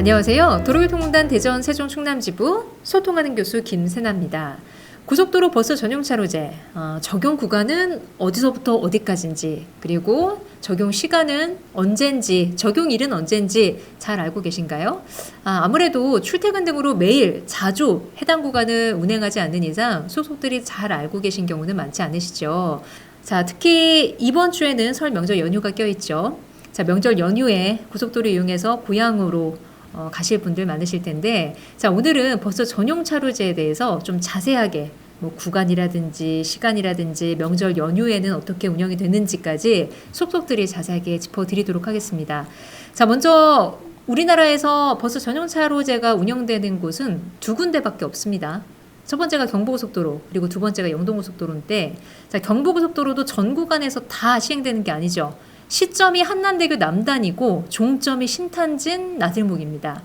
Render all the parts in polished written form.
안녕하세요. 도로교통공단 대전 세종 충남지부 소통하는 교수 김세나입니다. 고속도로 버스 전용차로제 적용 구간은 어디서부터 어디까지인지, 그리고 적용 시간은 언젠지, 적용일은 언젠지 잘 알고 계신가요? 아무래도 출퇴근 등으로 매일 자주 해당 구간을 운행하지 않는 이상 소속들이 잘 알고 계신 경우는 많지 않으시죠? 자, 특히 이번 주에는 설 명절 연휴가 껴있죠. 자, 명절 연휴에 고속도로 이용해서 고향으로 가실 분들 많으실 텐데, 자, 오늘은 버스 전용 차로제에 대해서 좀 자세하게 구간이라든지 시간이라든지 명절 연휴에는 어떻게 운영이 되는지까지 속속들이 자세하게 짚어드리도록 하겠습니다. 자, 먼저 우리나라에서 버스 전용 차로제가 운영되는 곳은 두 군데밖에 없습니다. 첫 번째가 경부고속도로, 그리고 두 번째가 영동고속도로인데, 자, 경부고속도로도 전 구간에서 다 시행되는 게 아니죠. 시점이 한남대교 남단이고 종점이 신탄진 나들목입니다.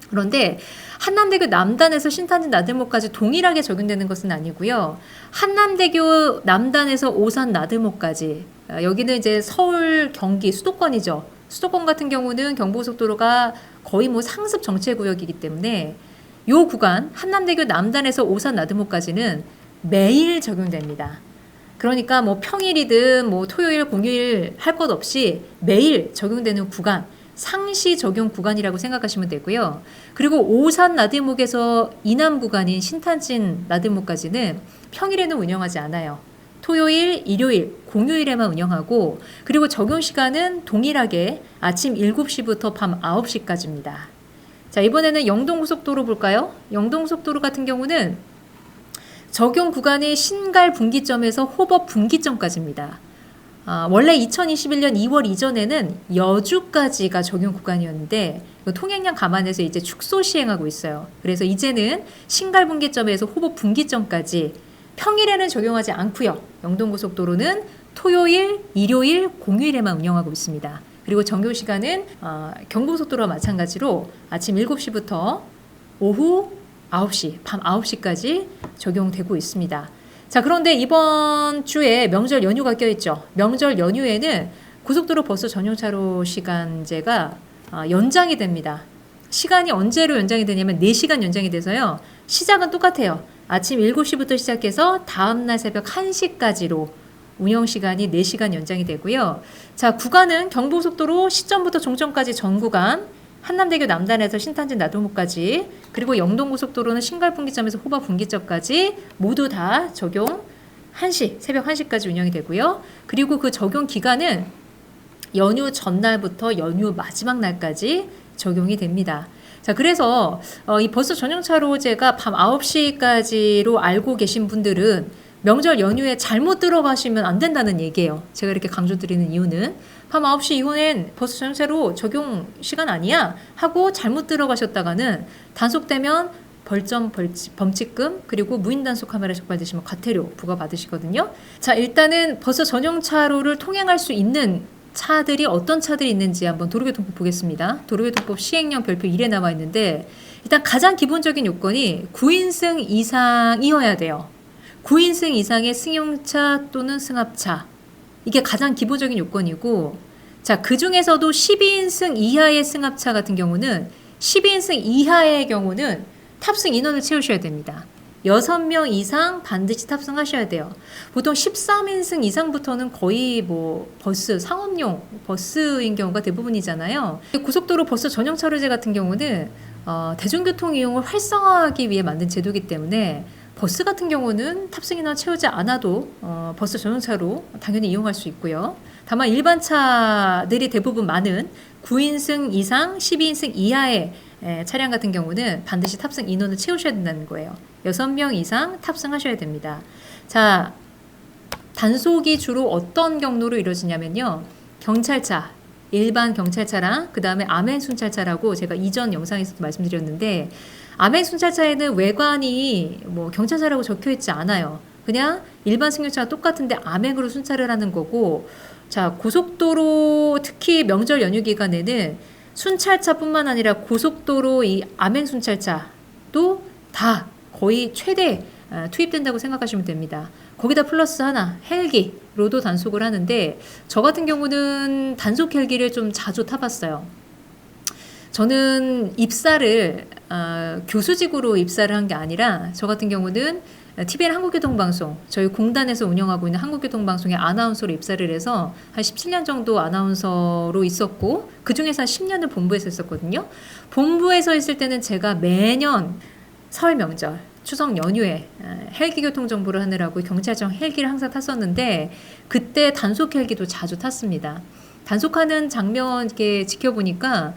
그런데 한남대교 남단에서 신탄진 나들목까지 동일하게 적용되는 것은 아니고요. 한남대교 남단에서 오산 나들목까지, 여기는 이제 서울, 경기, 수도권이죠. 수도권 같은 경우는 경부고속도로가 거의 상습 정체구역이기 때문에 이 구간 한남대교 남단에서 오산 나들목까지는 매일 적용됩니다. 그러니까 평일이든 토요일, 공휴일 할 것 없이 매일 적용되는 구간, 상시 적용 구간이라고 생각하시면 되고요. 그리고 오산 나들목에서 이남 구간인 신탄진 나들목까지는 평일에는 운영하지 않아요. 토요일, 일요일, 공휴일에만 운영하고, 그리고 적용 시간은 동일하게 아침 7시부터 밤 9시까지입니다. 자, 이번에는 영동고속도로 볼까요? 영동고속도로 같은 경우는 적용 구간이 신갈 분기점에서 호법 분기점까지입니다. 원래 2021년 2월 이전에는 여주까지가 적용 구간이었는데 통행량 감안해서 이제 축소 시행하고 있어요. 그래서 이제는 신갈 분기점에서 호법 분기점까지 평일에는 적용하지 않고요. 영동고속도로는 토요일, 일요일, 공휴일에만 운영하고 있습니다. 그리고 정교 시간은 경부고속도로와 마찬가지로 아침 7시부터 오후 9시, 밤 9시까지 적용되고 있습니다. 자, 그런데 이번 주에 명절 연휴가 껴있죠. 명절 연휴에는 고속도로 버스 전용차로 시간제가 연장이 됩니다. 시간이 언제로 연장이 되냐면 4시간 연장이 돼서요. 시작은 똑같아요. 아침 7시부터 시작해서 다음날 새벽 1시까지로 운영시간이 4시간 연장이 되고요. 자, 구간은 경부고속도로 시점부터 종점까지 전 구간, 한남대교 남단에서 신탄진 나들목까지, 그리고 영동고속도로는 신갈분기점에서 호법분기점까지 모두 다 적용 1시, 새벽 1시까지 운영이 되고요. 그리고 그 적용 기간은 연휴 전날부터 연휴 마지막 날까지 적용이 됩니다. 자, 그래서 이 버스 전용차로제가 밤 9시까지로 알고 계신 분들은 명절 연휴에 잘못 들어가시면 안 된다는 얘기예요. 제가 이렇게 강조드리는 이유는 밤 9시 이후엔 버스 전용차로 적용 시간 아니야 하고 잘못 들어가셨다가는 단속되면 범칙금, 그리고 무인단속 카메라 적발되시면 과태료 부과받으시거든요. 자, 일단은 버스 전용차로를 통행할 수 있는 차들이 어떤 차들이 있는지 한번 도로교통법 보겠습니다. 도로교통법 시행령 별표 1에 나와 있는데, 일단 가장 기본적인 요건이 9인승 이상이어야 돼요. 9인승 이상의 승용차 또는 승합차, 이게 가장 기본적인 요건이고, 자, 그 중에서도 12인승 이하의 승합차 같은 경우는 12인승 이하의 경우는 탑승 인원을 채우셔야 됩니다. 6명 이상 반드시 탑승하셔야 돼요. 보통 13인승 이상부터는 거의 버스, 상업용 버스인 경우가 대부분이잖아요. 고속도로 버스 전용 차로제 같은 경우는 대중교통 이용을 활성화하기 위해 만든 제도이기 때문에 버스 같은 경우는 탑승 인원 채우지 않아도 버스 전용차로 당연히 이용할 수 있고요. 다만 일반 차들이 대부분 많은 9인승 이상, 12인승 이하의 차량 같은 경우는 반드시 탑승 인원을 채우셔야 된다는 거예요. 6명 이상 탑승하셔야 됩니다. 자, 단속이 주로 어떤 경로로 이루어지냐면요. 경찰차, 일반 경찰차랑 그 다음에 암행 순찰차라고 제가 이전 영상에서도 말씀드렸는데, 암행 순찰차에는 외관이 경찰차라고 적혀 있지 않아요. 그냥 일반 승용차와 똑같은데 암행으로 순찰을 하는 거고, 자, 고속도로 특히 명절 연휴 기간에는 순찰차뿐만 아니라 고속도로 이 암행 순찰차도 다 거의 최대 투입된다고 생각하시면 됩니다. 거기다 플러스 하나 헬기로도 단속을 하는데, 저 같은 경우는 단속 헬기를 좀 자주 타봤어요. 저는 입사를 교수직으로 입사를 한 게 아니라 저 같은 경우는 TVN 한국교통방송 저희 공단에서 운영하고 있는 한국교통방송의 아나운서로 입사를 해서 한 17년 정도 아나운서로 있었고 그중에서 한 10년을 본부에서 있었거든요. 본부에서 있을 때는 제가 매년 설 명절 추석 연휴에 헬기 교통 정보를 하느라고 경찰청 헬기를 항상 탔었는데 그때 단속 헬기도 자주 탔습니다. 단속하는 장면 이렇게 지켜보니까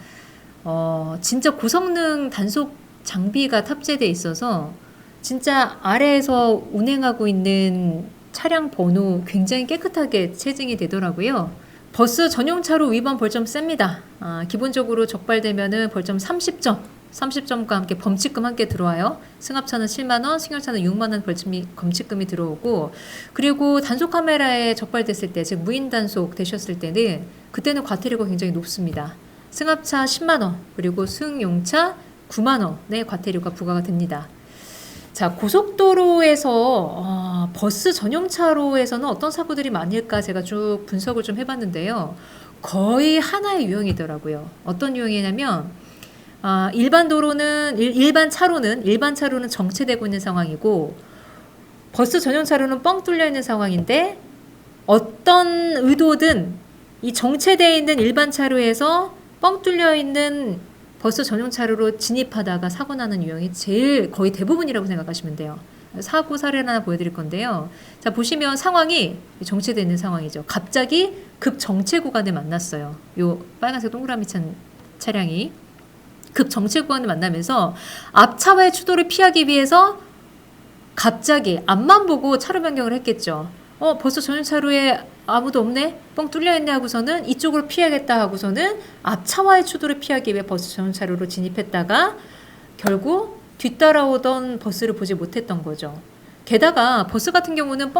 진짜 고성능 단속 장비가 탑재돼 있어서 진짜 아래에서 운행하고 있는 차량 번호 굉장히 깨끗하게 체증이 되더라고요. 버스 전용차로 위반 벌점 셉니다. 기본적으로 적발되면은 벌점 30점과 함께 범칙금 함께 들어와요. 승합차는 7만원, 승용차는 6만원 범칙금이 들어오고, 그리고 단속 카메라에 적발됐을 때, 즉 무인 단속 되셨을 때는 그때는 과태료가 굉장히 높습니다. 승합차 10만원, 그리고 승용차 9만원의 과태료가 부과가 됩니다. 자, 고속도로에서 버스 전용차로에서는 어떤 사고들이 많을까 제가 쭉 분석을 좀 해봤는데요. 거의 하나의 유형이더라고요. 어떤 유형이냐면 일반 차로는 정체되고 있는 상황이고 버스 전용차로는 뻥 뚫려 있는 상황인데 어떤 의도든 이 정체되어 있는 일반 차로에서 뻥 뚫려 있는 버스 전용차로로 진입하다가 사고 나는 유형이 제일 거의 대부분이라고 생각하시면 돼요. 사고 사례를 하나 보여드릴 건데요. 자, 보시면 상황이 정체되어 있는 상황이죠. 갑자기 급정체 구간을 만났어요. 요 빨간색 동그라미 찬 차량이 급정체 구간을 만나면서 앞차와의 추돌을 피하기 위해서 갑자기 앞만 보고 차로 변경을 했겠죠. 벌써 전용차로에 아무도 없네? 뻥 뚫려있네 하고서는 이쪽으로 피하겠다 하고서는 앞차와의 추돌을 피하기 위해 버스 전용차로로 진입했다가 결국 뒤따라오던 버스를 보지 못했던 거죠. 게다가 버스 같은 경우는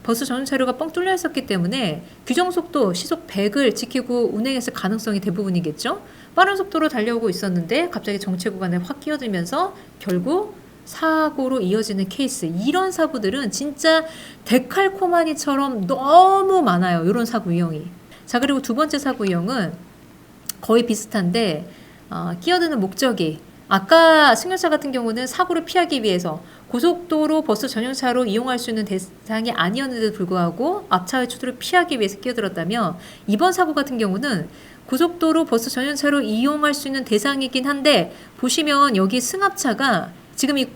버스 전용차로가 뻥 뚫려 있었기 때문에 규정속도 시속 100을 지키고 운행했을 가능성이 대부분이겠죠. 빠른 속도로 달려오고 있었는데 갑자기 정체 구간에 확 끼어들면서 결국 사고로 이어지는 케이스. 이런 사고들은 진짜 데칼코마니처럼 너무 많아요. 이런 사고 유형이. 자, 그리고 두 번째 사고 유형은 거의 비슷한데 끼어드는 목적이 아까 승용차 같은 경우는 사고를 피하기 위해서 고속도로 버스 전용차로 이용할 수 있는 대상이 아니었는데도 불구하고 앞차의 추돌을 피하기 위해서 끼어들었다면 이번 사고 같은 경우는 고속도로 버스 전용차로 이용할 수 있는 대상이긴 한데 보시면 여기 승합차가 지금 이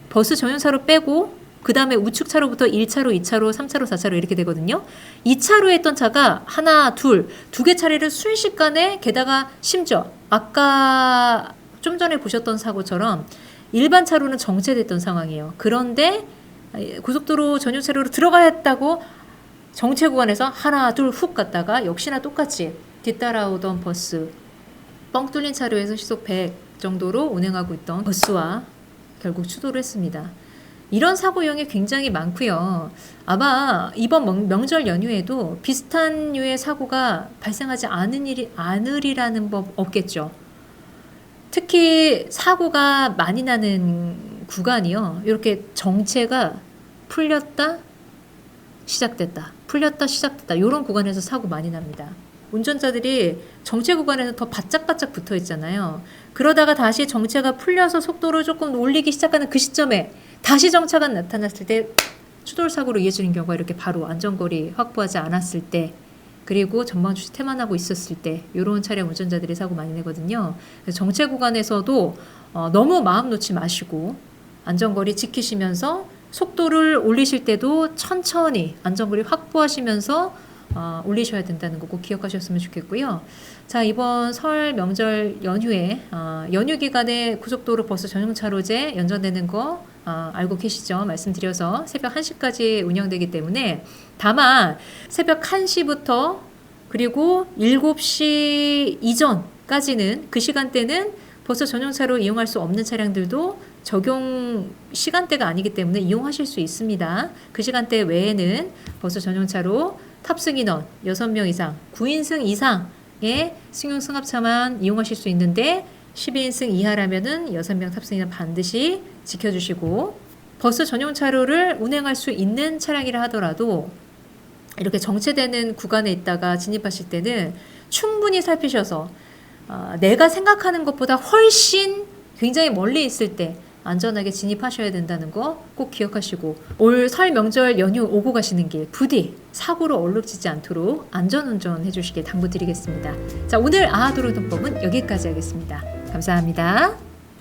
버스 전용차로 빼고 그 다음에 우측차로부터 1차로, 2차로, 3차로, 4차로 이렇게 되거든요. 2차로에 있던 차가 하나, 두 개 차례를 순식간에 게다가 심지어 아까 좀 전에 보셨던 사고처럼 일반 차로는 정체됐던 상황이에요. 그런데 고속도로 전용차로로 들어가야 했다고 정체 구간에서 하나, 둘 훅 갔다가 역시나 똑같이 뒤따라오던 버스 뻥 뚫린 차로에서 시속 100 정도로 운행하고 있던 버스와 결국 추돌을 했습니다. 이런 사고 유형이 굉장히 많고요. 아마 이번 명절 연휴에도 비슷한 류의 사고가 발생하지 않으리라는 법 없겠죠. 특히 사고가 많이 나는 구간이요. 이렇게 정체가 풀렸다 시작됐다 이런 구간에서 사고 많이 납니다. 운전자들이 정체 구간에서 더 바짝바짝 붙어 있잖아요. 그러다가 다시 정체가 풀려서 속도를 조금 올리기 시작하는 그 시점에 다시 정체가 나타났을 때 추돌 사고로 이어지는 경우가 이렇게 바로 안전거리 확보하지 않았을 때 그리고 전방 주시 태만하고 있었을 때 이런 차량 운전자들이 사고 많이 내거든요. 그래서 정체 구간에서도 너무 마음 놓지 마시고 안전거리 지키시면서 속도를 올리실 때도 천천히 안전거리 확보하시면서 올리셔야 된다는 거 꼭 기억하셨으면 좋겠고요. 자, 이번 설 명절 연휴에 연휴 기간에 고속도로 버스 전용차로제 연장되는 거 알고 계시죠? 말씀드려서 새벽 1시까지 운영되기 때문에 다만 새벽 1시부터 그리고 7시 이전까지는 그 시간대는 버스 전용차로 이용할 수 없는 차량들도 적용 시간대가 아니기 때문에 이용하실 수 있습니다. 그 시간대 외에는 버스 전용차로 탑승 인원 6명 이상, 9인승 이상의 승용 승합차만 이용하실 수 있는데 12인승 이하라면은 6명 탑승 인원 반드시 지켜주시고 버스 전용차로를 운행할 수 있는 차량이라 하더라도 이렇게 정체되는 구간에 있다가 진입하실 때는 충분히 살피셔서 내가 생각하는 것보다 훨씬 굉장히 멀리 있을 때 안전하게 진입하셔야 된다는 거 꼭 기억하시고 올 설 명절 연휴 오고 가시는 길 부디 사고로 얼룩지지 않도록 안전운전 해주시길 당부드리겠습니다. 자, 오늘 아하도로 돈법은 여기까지 하겠습니다. 감사합니다.